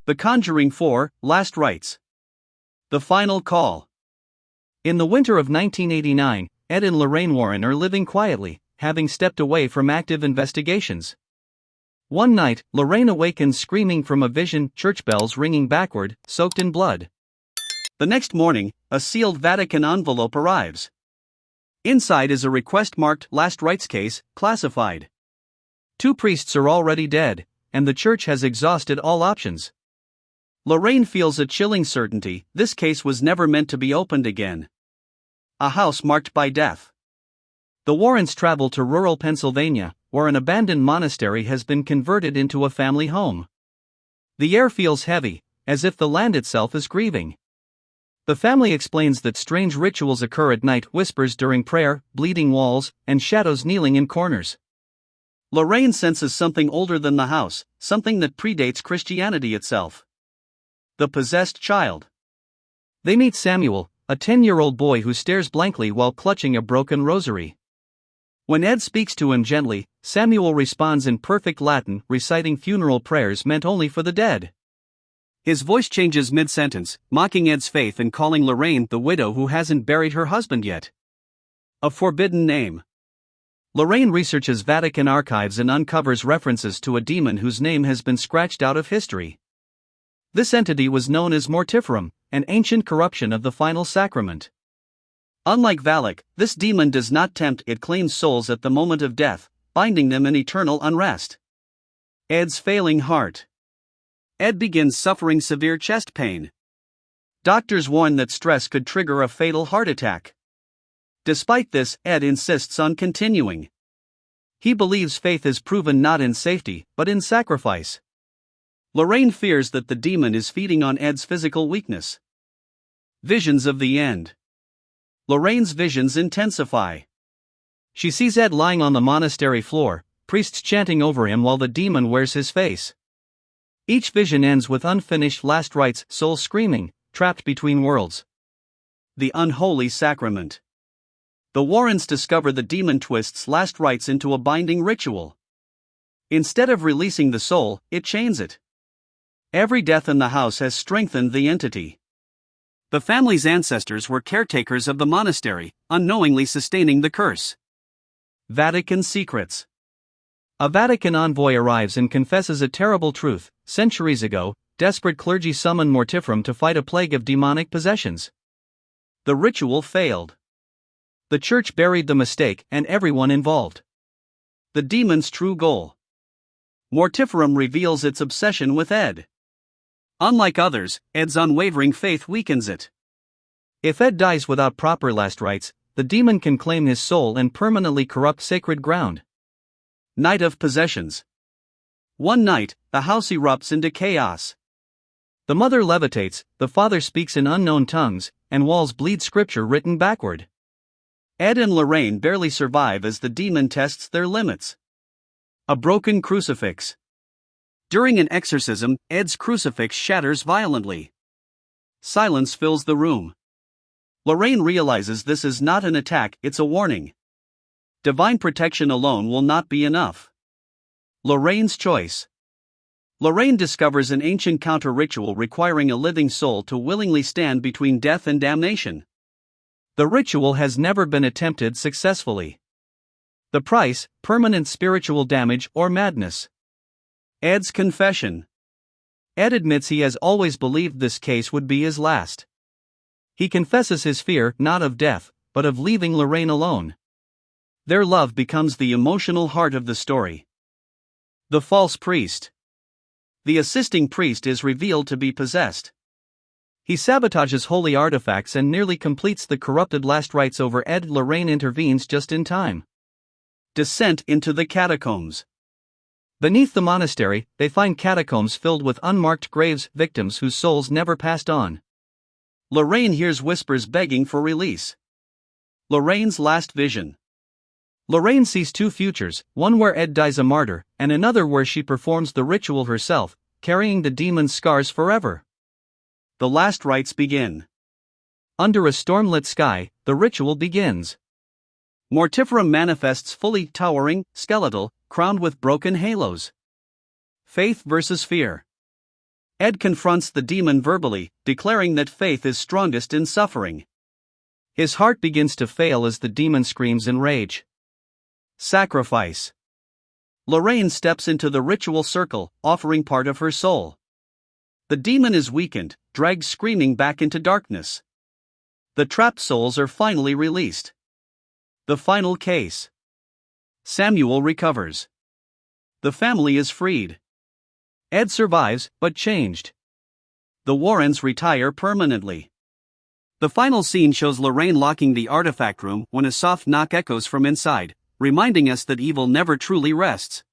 The Conjuring 4, Last Rites. The Final Call. In the winter of 1989, Ed and Lorraine Warren are living quietly, having stepped away from active investigations. One night, Lorraine awakens screaming from a vision, church bells ringing backward, soaked in blood. The next morning, a sealed Vatican envelope arrives. Inside is a request marked Last Rites case, classified. 2 priests are already dead, and the church has exhausted all options. Lorraine feels a chilling certainty: this case was never meant to be opened again. A house marked by death. The Warrens travel to rural Pennsylvania, where an abandoned monastery has been converted into a family home. The air feels heavy, as if the land itself is grieving. The family explains that strange rituals occur at night: whispers during prayer, bleeding walls, and shadows kneeling in corners. Lorraine senses something older than the house, something that predates Christianity itself. The possessed child. They meet Samuel, a 10-year-old boy who stares blankly while clutching a broken rosary. When Ed speaks to him gently, Samuel responds in perfect Latin, reciting funeral prayers meant only for the dead. His voice changes mid-sentence, mocking Ed's faith and calling Lorraine the widow who hasn't buried her husband yet. A forbidden name. Lorraine researches Vatican archives and uncovers references to a demon whose name has been scratched out of history. This entity was known as Mortiferum, an ancient corruption of the final sacrament. Unlike Valak, this demon does not tempt, it claims souls at the moment of death, binding them in eternal unrest. Ed's failing heart. Ed begins suffering severe chest pain. Doctors warn that stress could trigger a fatal heart attack. Despite this, Ed insists on continuing. He believes faith is proven not in safety, but in sacrifice. Lorraine fears that the demon is feeding on Ed's physical weakness. Visions of the end. Lorraine's visions intensify. She sees Ed lying on the monastery floor, priests chanting over him while the demon wears his face. Each vision ends with unfinished last rites, soul screaming, trapped between worlds. The unholy sacrament. The Warrens discover the demon twists last rites into a binding ritual. Instead of releasing the soul, it chains it. Every death in the house has strengthened the entity. The family's ancestors were caretakers of the monastery, unknowingly sustaining the curse. Vatican secrets. A Vatican envoy arrives and confesses a terrible truth: centuries ago, desperate clergy summoned Mortiferum to fight a plague of demonic possessions. The ritual failed. The church buried the mistake and everyone involved. The demon's true goal. Mortiferum reveals its obsession with Ed. Unlike others, Ed's unwavering faith weakens it. If Ed dies without proper last rites, the demon can claim his soul and permanently corrupt sacred ground. Night of possessions. One night, the house erupts into chaos. The mother levitates, the father speaks in unknown tongues, and walls bleed scripture written backward. Ed and Lorraine barely survive as the demon tests their limits. A broken crucifix. During an exorcism, Ed's crucifix shatters violently. Silence fills the room. Lorraine realizes this is not an attack, it's a warning. Divine protection alone will not be enough. Lorraine's choice. Lorraine discovers an ancient counter-ritual requiring a living soul to willingly stand between death and damnation. The ritual has never been attempted successfully. The price: permanent spiritual damage or madness. Ed's confession. Ed admits he has always believed this case would be his last. He confesses his fear, not of death, but of leaving Lorraine alone. Their love becomes the emotional heart of the story. The false priest. The assisting priest is revealed to be possessed. He sabotages holy artifacts and nearly completes the corrupted last rites over Ed. Lorraine intervenes just in time. Descent into the catacombs. Beneath the monastery, they find catacombs filled with unmarked graves, victims whose souls never passed on. Lorraine hears whispers begging for release. Lorraine's last vision. Lorraine sees 2 futures, one where Ed dies a martyr, and another where she performs the ritual herself, carrying the demon's scars forever. The last rites begin. Under a stormlit sky, the ritual begins. Mortiferum manifests fully towering, skeletal, crowned with broken halos. Faith versus fear. Ed confronts the demon verbally, declaring that faith is strongest in suffering. His heart begins to fail as the demon screams in rage. Sacrifice. Lorraine steps into the ritual circle, offering part of her soul. The demon is weakened, dragged screaming back into darkness. The trapped souls are finally released. The final case. Samuel recovers. The family is freed. Ed survives, but changed. The Warrens retire permanently. The final scene shows Lorraine locking the artifact room when a soft knock echoes from inside, reminding us that evil never truly rests.